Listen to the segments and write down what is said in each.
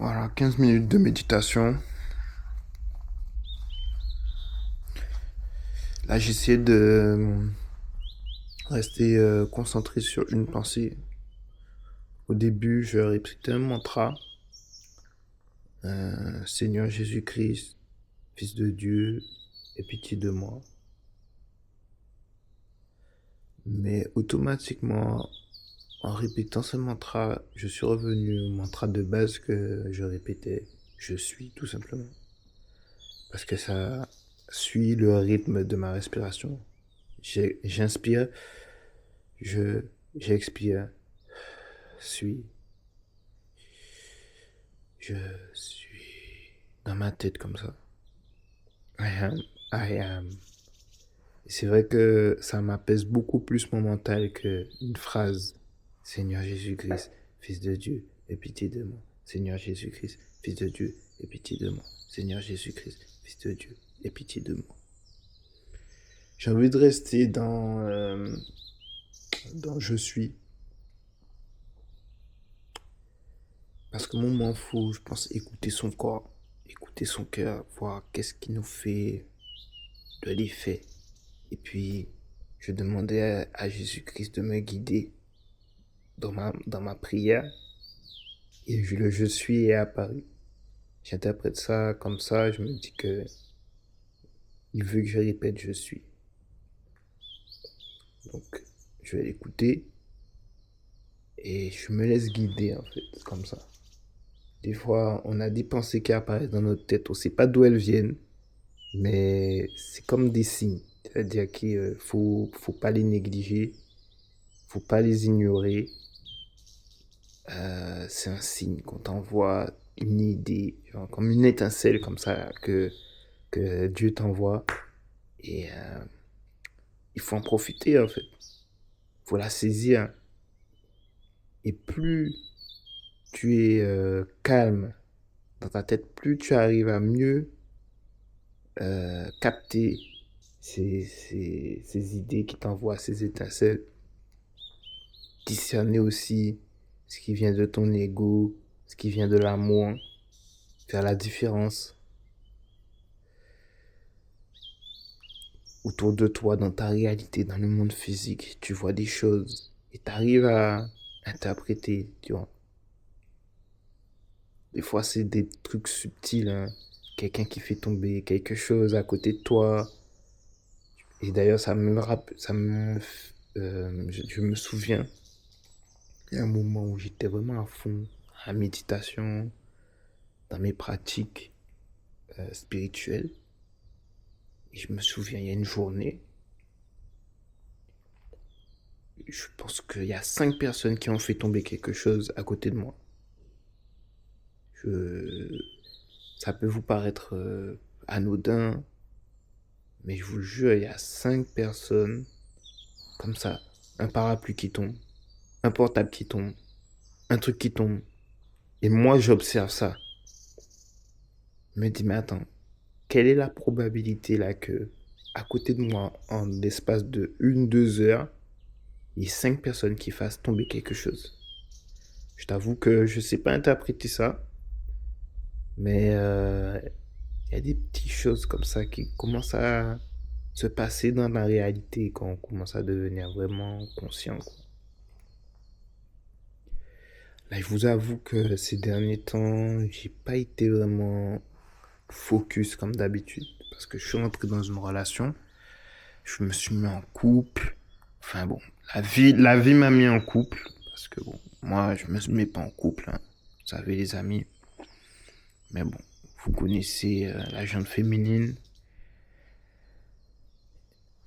Voilà, 15 minutes de méditation. Là, j'essaie de rester concentré sur une pensée. Au début, je répétais un mantra. Seigneur Jésus-Christ, Fils de Dieu, aie pitié de moi. Mais automatiquement, en répétant ce mantra, je suis revenu au mantra de base que je répétais. Je suis, tout simplement. Parce que ça suit le rythme de ma respiration. J'inspire, je, j'expire, suis, je suis dans ma tête comme ça. I am, I am. Et c'est vrai que ça m'apaise beaucoup plus mon mental qu'une phrase. Seigneur Jésus-Christ, Fils de Dieu, aie pitié de moi. Seigneur Jésus-Christ, Fils de Dieu, aie pitié de moi. Seigneur Jésus-Christ, Fils de Dieu, aie pitié de moi. J'ai envie de rester dans je suis. Parce que moi, m'en fous, je pense écouter son corps, écouter son cœur, voir qu'est-ce qui nous fait de l'effet. Et puis, je demandais à Jésus-Christ de me guider dans ma prière. Et le je suis est apparu. J'interprète ça comme ça, je me dis que il veut que je répète je suis. Donc, je vais l'écouter et je me laisse guider en fait, comme ça. Des fois, on a des pensées qui apparaissent dans notre tête, on ne sait pas d'où elles viennent, mais c'est comme des signes. C'est-à-dire qu'il faut pas les négliger, faut pas les ignorer. C'est un signe qu'on t'envoie une idée, genre comme une étincelle comme ça que Dieu t'envoie. Et il faut en profiter en fait. Il faut la saisir. Et plus tu es calme dans ta tête, plus tu arrives à mieux capter ces idées qui t'envoient ces étincelles. Discerner aussi ce qui vient de ton ego, ce qui vient de l'amour, faire la différence autour de toi, dans ta réalité, dans le monde physique. Tu vois des choses et tu arrives à interpréter, tu vois. Des fois, c'est des trucs subtils, hein. Quelqu'un qui fait tomber quelque chose à côté de toi. Et d'ailleurs, je me souviens, il y a un moment où j'étais vraiment à fond à la méditation, dans mes pratiques spirituelles. Et je me souviens, il y a une journée, je pense qu'il y a 5 personnes qui ont fait tomber quelque chose à côté de moi. Je... Ça peut vous paraître anodin, mais je vous le jure, il y a 5 personnes comme ça. Un parapluie qui tombe, un portable qui tombe, un truc qui tombe. Et moi, j'observe ça. Je me dis, mais attends, quelle est la probabilité là que, à côté de moi, en l'espace de 1, 2 heures, il y ait 5 personnes qui fassent tomber quelque chose? Je t'avoue que je sais pas interpréter ça, mais il y a des petites choses comme ça qui commencent à se passer dans la réalité quand on commence à devenir vraiment conscient, quoi. Là, je vous avoue que ces derniers temps, j'ai pas été vraiment focus comme d'habitude parce que je suis rentré dans une relation, je me suis mis en couple. Enfin bon, la vie m'a mis en couple parce que bon, moi je me mets pas en couple, hein. Vous savez les amis, mais bon, vous connaissez la gente féminine.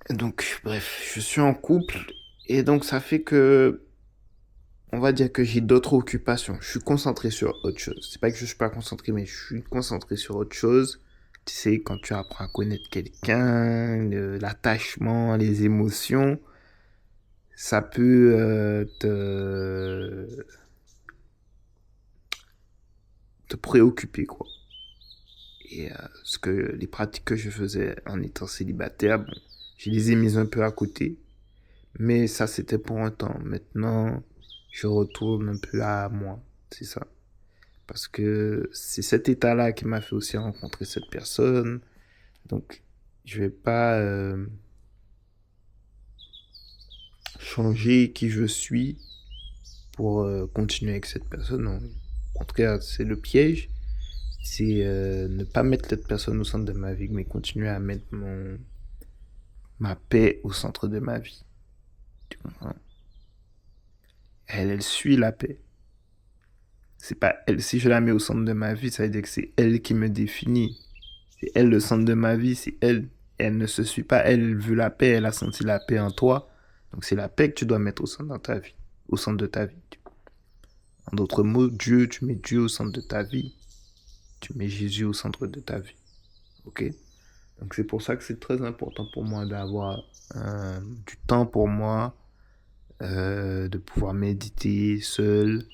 Donc bref, je suis en couple et donc ça fait que on va dire que j'ai d'autres occupations. Je suis concentré sur autre chose. C'est pas que je suis pas concentré, mais je suis concentré sur autre chose. Tu sais, quand tu apprends à connaître quelqu'un, l'attachement, les émotions, ça peut te préoccuper, quoi. Et les pratiques que je faisais en étant célibataire, bon, je les ai mises un peu à côté. Mais ça, c'était pour un temps. Maintenant, je retourne un peu à moi. C'est ça. Parce que c'est cet état-là qui m'a fait aussi rencontrer cette personne. Donc, je vais pas changer qui je suis pour continuer avec cette personne. Non. Au contraire, c'est le piège. C'est ne pas mettre cette personne au centre de ma vie, mais continuer à mettre ma paix au centre de ma vie. Tu comprends? Elle suit la paix. C'est pas elle. Si je la mets au centre de ma vie, ça veut dire que c'est elle qui me définit. C'est elle le centre de ma vie, c'est elle. Elle ne se suit pas, elle veut la paix, elle a senti la paix en toi. Donc c'est la paix que tu dois mettre au centre de ta vie. Au centre de ta vie. En d'autres mots, Dieu, tu mets Dieu au centre de ta vie. Tu mets Jésus au centre de ta vie. Ok? Donc c'est pour ça que c'est très important pour moi d'avoir du temps pour moi, de pouvoir méditer seul,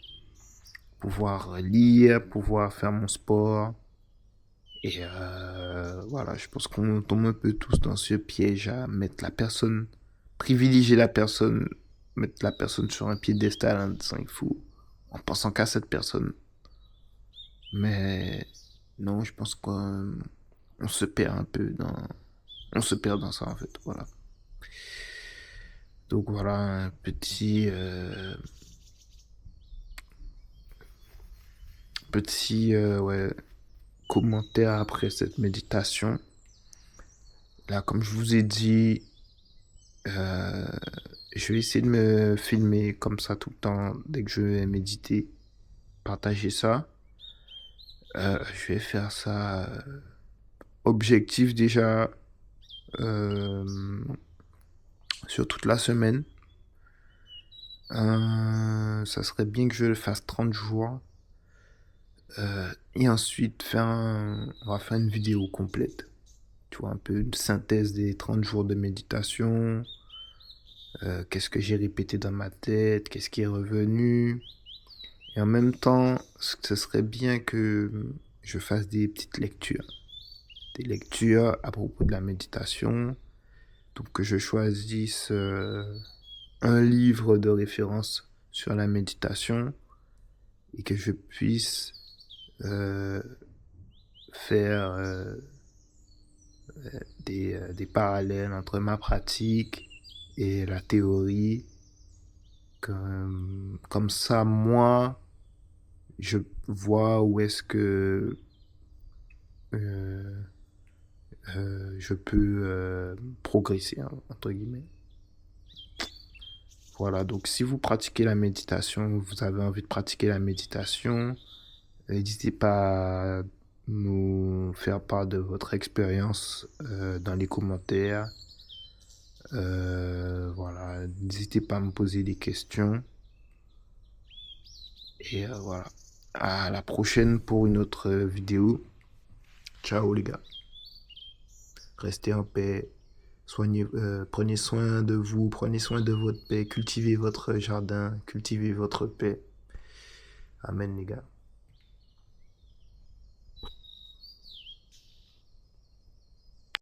pouvoir lire, pouvoir faire mon sport. Et voilà, je pense qu'on tombe un peu tous dans ce piège à mettre la personne, privilégier la personne, mettre la personne sur un piédestal en disant il faut, en pensant qu'à cette personne. Mais non, je pense qu'on se perd un peu on se perd dans ça en fait, voilà. Donc voilà un petit ouais, commentaire après cette méditation. Là, comme je vous ai dit, euh, je vais essayer de me filmer comme ça tout le temps dès que je vais méditer, partager ça. Je vais faire ça objectif déjà euh, sur toute la semaine. Ça serait bien que je le fasse 30 jours. Et ensuite, on va faire une vidéo complète. Tu vois, un peu une synthèse des 30 jours de méditation. Qu'est-ce que j'ai répété dans ma tête, qu'est-ce qui est revenu. Et en même temps, ce serait bien que je fasse des petites lectures. Des lectures à propos de la méditation. Donc que je choisisse un livre de référence sur la méditation et que je puisse euh, faire des parallèles entre ma pratique et la théorie. Comme ça, moi, je vois où est-ce que euh, je peux progresser, hein, entre guillemets. Voilà, donc si vous pratiquez la méditation, vous avez envie de pratiquer la méditation, n'hésitez pas à nous faire part de votre expérience dans les commentaires. Voilà, n'hésitez pas à me poser des questions. Et voilà, à la prochaine pour une autre vidéo. Ciao les gars. Restez en paix. Prenez soin de vous, prenez soin de votre paix, cultivez votre jardin, cultivez votre paix. Amen les gars.